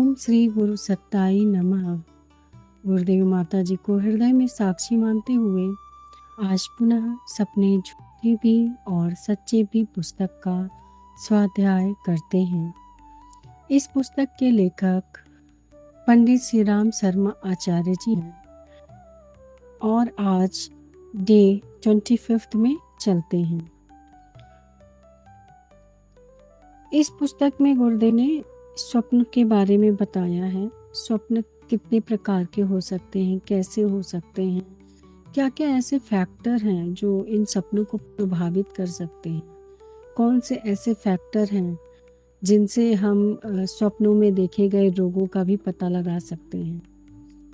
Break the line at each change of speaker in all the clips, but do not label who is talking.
ओम श्री गुरु सत्ताई नमः। गुरुदेव माता जी को हृदय में साक्षी मानते हुए आज पुनः सपने झूठे भी और सच्चे भी पुस्तक का स्वाध्याय करते हैं। इस पुस्तक के लेखक पंडित श्री राम शर्मा आचार्य जी हैं और आज डे 25 में चलते हैं। इस पुस्तक में गुरुदेव ने स्वप्न के बारे में बताया है। स्वप्न कितने प्रकार के हो सकते हैं, कैसे हो सकते हैं, क्या क्या ऐसे फैक्टर हैं जो इन सपनों को प्रभावित कर सकते हैं, कौन से ऐसे फैक्टर हैं जिनसे हम स्वप्नों में देखे गए रोगों का भी पता लगा सकते हैं।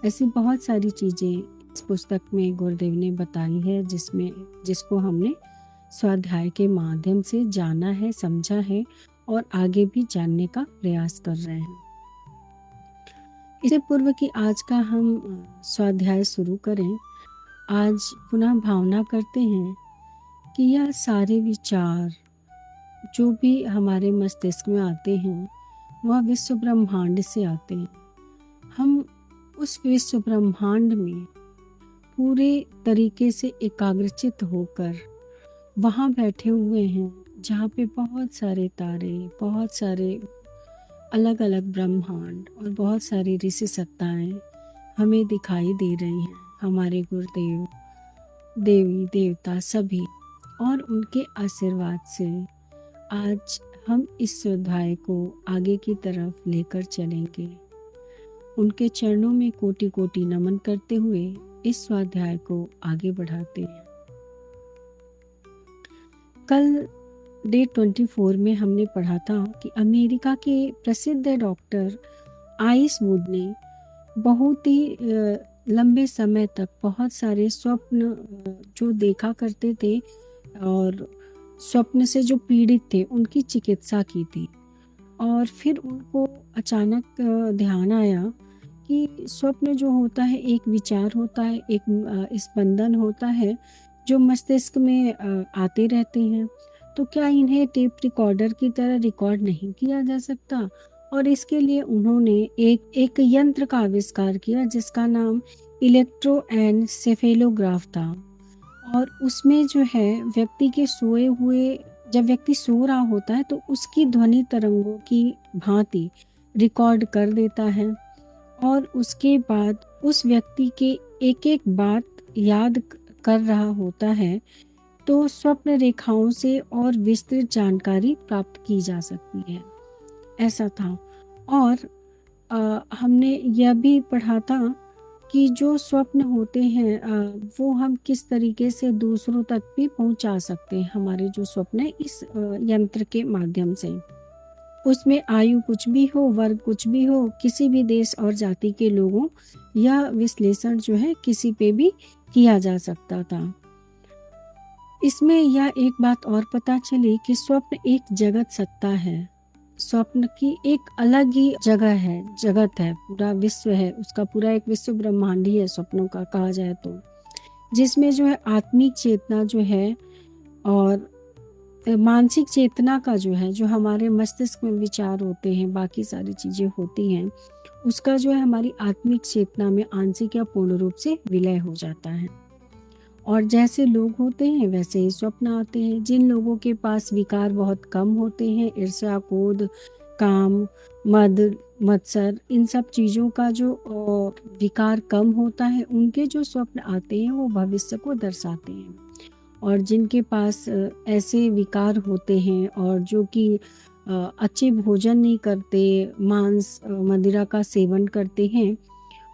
ऐसी बहुत सारी चीज़ें इस पुस्तक में गुरुदेव ने बताई है जिसको हमने स्वाध्याय के माध्यम से जाना है, समझा है और आगे भी जानने का प्रयास कर रहे हैं। इससे पूर्व कि आज का हम स्वाध्याय शुरू करें, आज पुनः भावना करते हैं कि यह सारे विचार जो भी हमारे मस्तिष्क में आते हैं वह विश्व ब्रह्मांड से आते हैं। हम उस विश्व ब्रह्मांड में पूरे तरीके से एकाग्रचित होकर वहाँ बैठे हुए हैं जहाँ पे बहुत सारे तारे, बहुत सारे अलग अलग ब्रह्मांड और बहुत सारी ऋषि सत्ताएं हमें दिखाई दे रही हैं। हमारे गुरुदेव, देवी देवता सभी और उनके आशीर्वाद से आज हम इस स्वाध्याय को आगे की तरफ लेकर चलेंगे। उनके चरणों में कोटि कोटि नमन करते हुए इस स्वाध्याय को आगे बढ़ाते हैं। कल डे 24 में हमने पढ़ा था कि अमेरिका के प्रसिद्ध डॉक्टर आइस वुड ने बहुत ही लंबे समय तक बहुत सारे स्वप्न जो देखा करते थे और स्वप्न से जो पीड़ित थे उनकी चिकित्सा की थी। और फिर उनको अचानक ध्यान आया कि स्वप्न जो होता है एक विचार होता है, एक स्पंदन होता है जो मस्तिष्क में आते रहते हैं। तो क्या इन्हें टेप रिकॉर्डर की तरह रिकॉर्ड नहीं किया जा सकता? और इसके लिए उन्होंने एक यंत्र का आविष्कार किया जिसका नाम इलेक्ट्रोएन्सेफेलोग्राफ था। और उसमें जो है व्यक्ति के सोए हुए, जब व्यक्ति सो रहा होता है तो उसकी ध्वनि तरंगों की भांति रिकॉर्ड कर देता है और उसके बाद उस व्यक्ति के एक एक बात याद कर रहा होता है तो स्वप्न रेखाओं से और विस्तृत जानकारी प्राप्त की जा सकती है। ऐसा था। और हमने यह भी पढ़ा था कि जो स्वप्न होते हैं वो हम किस तरीके से दूसरों तक भी पहुंचा सकते हैं। हमारे जो स्वप्न है इस यंत्र के माध्यम से, उसमें आयु कुछ भी हो, वर्ग कुछ भी हो, किसी भी देश और जाति के लोगों, यह विश्लेषण जो है किसी पे भी किया जा सकता था। इसमें यह एक बात और पता चली कि स्वप्न एक जगत सत्ता है। स्वप्न की एक अलग ही जगत है, पूरा विश्व है, उसका पूरा एक विश्व ब्रह्मांड ही है स्वप्नों का कहा जाए तो, जिसमें जो है आत्मिक चेतना जो है और मानसिक चेतना का जो है, जो हमारे मस्तिष्क में विचार होते हैं, बाकी सारी चीज़ें होती हैं, उसका जो है हमारी आत्मिक चेतना में आंशिक या पूर्ण रूप से विलय हो जाता है। और जैसे लोग होते हैं वैसे ही स्वप्न आते हैं। जिन लोगों के पास विकार बहुत कम होते हैं, ईर्ष्या, क्रोध, काम, मद, मत्सर, इन सब चीज़ों का जो विकार कम होता है, उनके जो स्वप्न आते हैं वो भविष्य को दर्शाते हैं। और जिनके पास ऐसे विकार होते हैं और जो कि अच्छे भोजन नहीं करते, मांस मदिरा का सेवन करते हैं,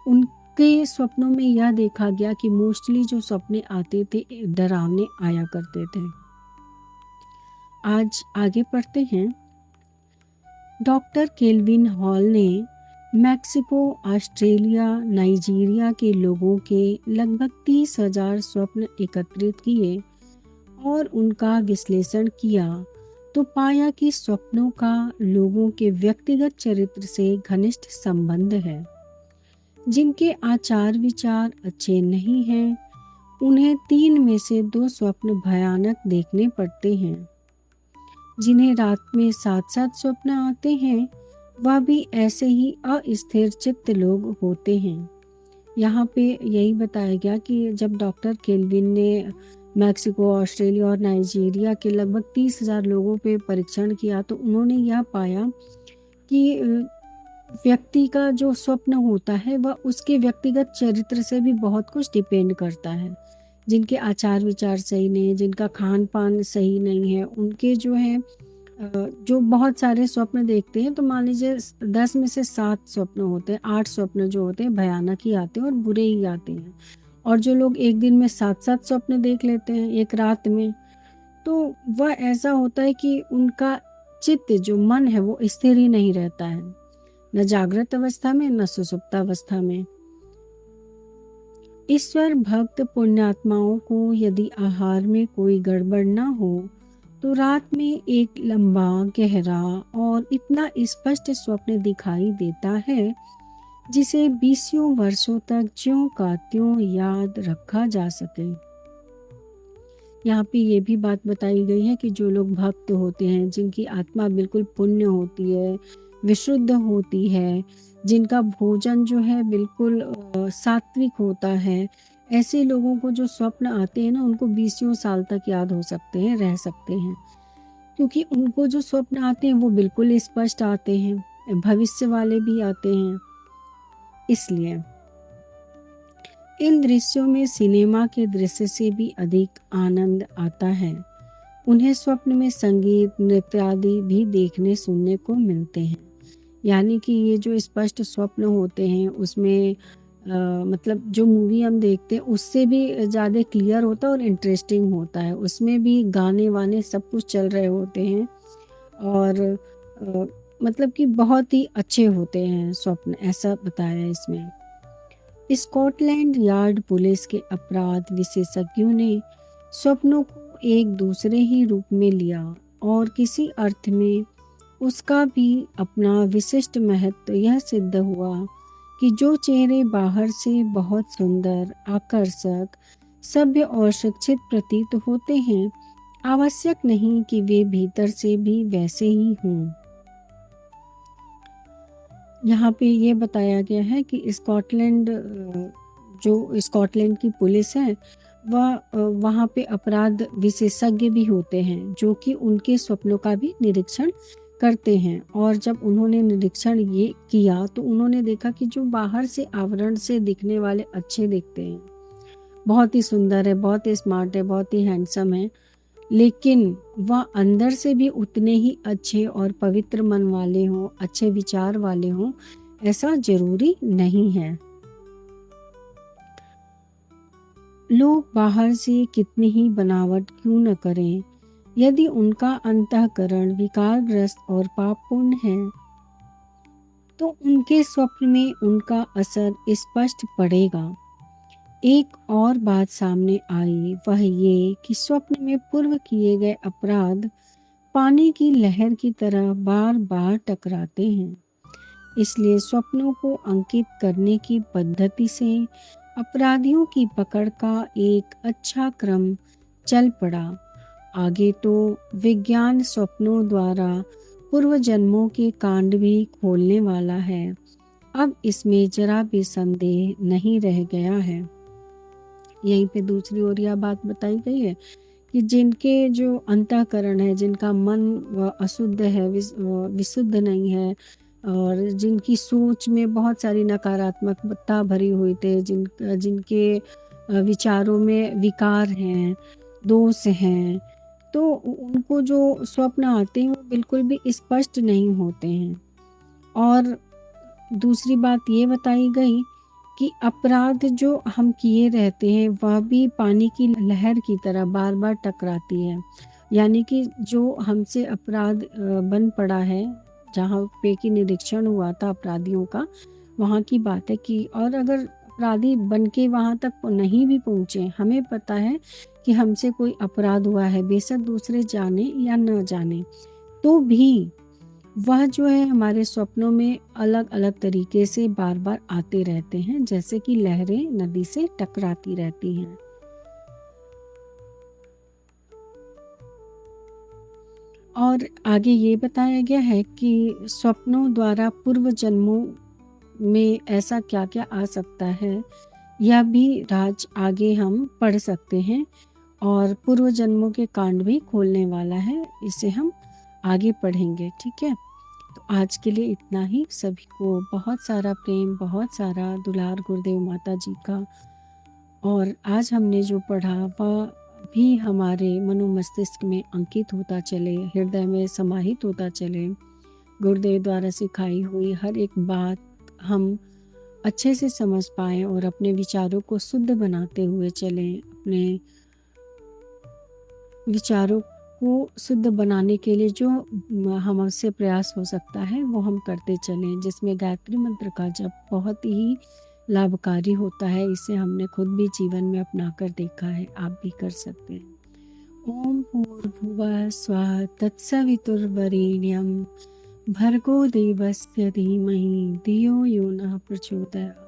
उनके स्वप्नों में यह देखा गया कि मोस्टली जो सपने आते थे डरावने आया करते थे। आज आगे पढ़ते हैं। डॉक्टर केल्विन हॉल ने मैक्सिको, ऑस्ट्रेलिया, नाइजीरिया के लोगों के लगभग 30,000 स्वप्न एकत्रित किए और उनका विश्लेषण किया तो पाया कि स्वप्नों का लोगों के व्यक्तिगत चरित्र से घनिष्ठ संबंध है। जिनके आचार विचार अच्छे नहीं हैं, उन्हें 3 में से 2 स्वप्न भयानक देखने पड़ते हैं। जिन्हें रात में 7-7 स्वप्न आते हैं, वह भी ऐसे ही अस्थिर चित्त लोग होते हैं। यहाँ पे यही बताया गया कि जब डॉक्टर केल्विन ने मैक्सिको, ऑस्ट्रेलिया और नाइजीरिया के लगभग 30,000 लोगों पे परीक्षण किया तो उन्होंने यह पाया कि व्यक्ति का जो स्वप्न होता है वह उसके व्यक्तिगत चरित्र से भी बहुत कुछ डिपेंड करता है। जिनके आचार विचार सही नहीं है, जिनका खान पान सही नहीं है, उनके जो है जो बहुत सारे स्वप्न देखते हैं तो मान लीजिए 10 में से 7 स्वप्न होते हैं, 8 स्वप्न जो होते हैं भयानक ही आते हैं और बुरे ही आते हैं। और जो लोग एक दिन में 7-7 स्वप्न देख लेते हैं एक रात में, तो वह ऐसा होता है कि उनका चित्त जो मन है वो स्थिर ही नहीं रहता है, न जागृत अवस्था में न सुषुप्तावस्था में। ईश्वर भक्त पुण्यात्माओं को यदि आहार में कोई गड़बड़ न हो तो रात में एक लंबा, गहरा और इतना स्पष्ट स्वप्न दिखाई देता है जिसे 20 वर्षों तक ज्यों का त्यों याद रखा जा सके। यहाँ पे ये भी बात बताई गई है कि जो लोग भक्त होते हैं, जिनकी आत्मा बिल्कुल पुण्य होती है, विशुद्ध होती है, जिनका भोजन जो है बिल्कुल सात्विक होता है, ऐसे लोगों को जो स्वप्न आते हैं ना उनको 20 साल तक याद हो सकते हैं, रह सकते हैं, क्योंकि उनको जो स्वप्न आते हैं वो बिल्कुल स्पष्ट आते हैं, भविष्य वाले भी आते हैं। इसलिए इन दृश्यों में सिनेमा के दृश्य से भी अधिक आनंद आता है। उन्हें स्वप्न में संगीत, नृत्य आदि भी देखने सुनने को मिलते हैं। यानी कि ये जो स्पष्ट स्वप्न होते हैं उसमें मतलब जो मूवी हम देखते हैं उससे भी ज़्यादा क्लियर होता है और इंटरेस्टिंग होता है। उसमें भी गाने वाने सब कुछ चल रहे होते हैं और मतलब कि बहुत ही अच्छे होते हैं स्वप्न, ऐसा बताया है इसमें। स्कॉटलैंड यार्ड पुलिस के अपराध विशेषज्ञों ने स्वप्नों को एक दूसरे ही रूप में लिया और किसी अर्थ में उसका भी अपना विशिष्ट महत्व यह सिद्ध हुआ कि जो चेहरे बाहर से बहुत सुंदर, आकर्षक, सभ्य और शिक्षित प्रतीत होते हैं, आवश्यक नहीं कि वे भीतर से भी वैसे ही हों। यहाँ पे ये बताया गया है कि जो स्कॉटलैंड की पुलिस है वह वहाँ पे अपराध विशेषज्ञ भी होते हैं जो कि उनके स्वप्नों का भी निरीक्षण करते हैं। और जब उन्होंने निरीक्षण ये किया तो उन्होंने देखा कि जो बाहर से आवरण से दिखने वाले अच्छे दिखते हैं, बहुत ही सुंदर है, बहुत ही स्मार्ट है, बहुत ही हैंडसम है, लेकिन वह अंदर से भी उतने ही अच्छे और पवित्र मन वाले हों, अच्छे विचार वाले हों, ऐसा जरूरी नहीं है। लोग बाहर से कितनी ही बनावट क्यों न करें, यदि उनका अंतःकरण विकारग्रस्त और पापपूर्ण है तो उनके स्वप्न में उनका असर स्पष्ट पड़ेगा। एक और बात सामने आई, वह ये कि स्वप्न में पूर्व किए गए अपराध पानी की लहर की तरह बार बार टकराते हैं। इसलिए स्वप्नों को अंकित करने की पद्धति से अपराधियों की पकड़ का एक अच्छा क्रम चल पड़ा। आगे तो विज्ञान स्वप्नों द्वारा पूर्व जन्मों के कांड भी खोलने वाला है। अब इसमें जरा भी संदेह नहीं रह गया है। यहीं पे दूसरी ओर यह बात बताई गई है कि जिनके जो अंतःकरण है, जिनका मन अशुद्ध है, विशुद्ध नहीं है और जिनकी सोच में बहुत सारी नकारात्मकता भरी हुई थे, जिनके विचारों में विकार हैं, दोष हैं, तो उनको जो स्वप्न आते हैं वो बिल्कुल भी स्पष्ट नहीं होते हैं। और दूसरी बात ये बताई गई कि अपराध जो हम किए रहते हैं वह भी पानी की लहर की तरह बार बार टकराती है। यानी कि जो हमसे अपराध बन पड़ा है, जहाँ पे कि निरीक्षण हुआ था अपराधियों का, वहाँ की बात है कि और अगर अपराधी बन के वहाँ तक नहीं भी पहुँचे, हमें पता है कि हमसे कोई अपराध हुआ है, बेशक दूसरे जाने या न जाने, तो भी वह जो है हमारे स्वप्नों में अलग अलग तरीके से बार बार आते रहते हैं, जैसे कि लहरें नदी से टकराती रहती हैं। और आगे ये बताया गया है कि स्वप्नों द्वारा पूर्व जन्मों में ऐसा क्या-क्या आ सकता है, यह भी राज आगे हम पढ़ सकते हैं और पूर्व जन्मों के कांड भी खोलने वाला है, इसे हम आगे पढ़ेंगे, ठीक है? तो आज के लिए इतना ही। सभी को बहुत सारा प्रेम, बहुत सारा दुलार गुरुदेव माता जी का। और आज हमने जो पढ़ा वह भी हमारे मनोमस्तिष्क में अंकित होता चले, हृदय में समाहित होता चले। गुरुदेव द्वारा सिखाई हुई हर एक बात हम अच्छे से समझ पाएँ और अपने विचारों को शुद्ध बनाते हुए चलें। अपने विचारों को शुद्ध बनाने के लिए जो हमसे प्रयास हो सकता है वो हम करते चलें, जिसमें गायत्री मंत्र का जप बहुत ही लाभकारी होता है। इसे हमने खुद भी जीवन में अपना कर देखा है, आप भी कर सकते हैं। ओम भूर्भुवः स्वः तत्सवितुर्वरेण्यं भर्गो देवस्य धीमहि धियो यो नः प्रचोदयात्।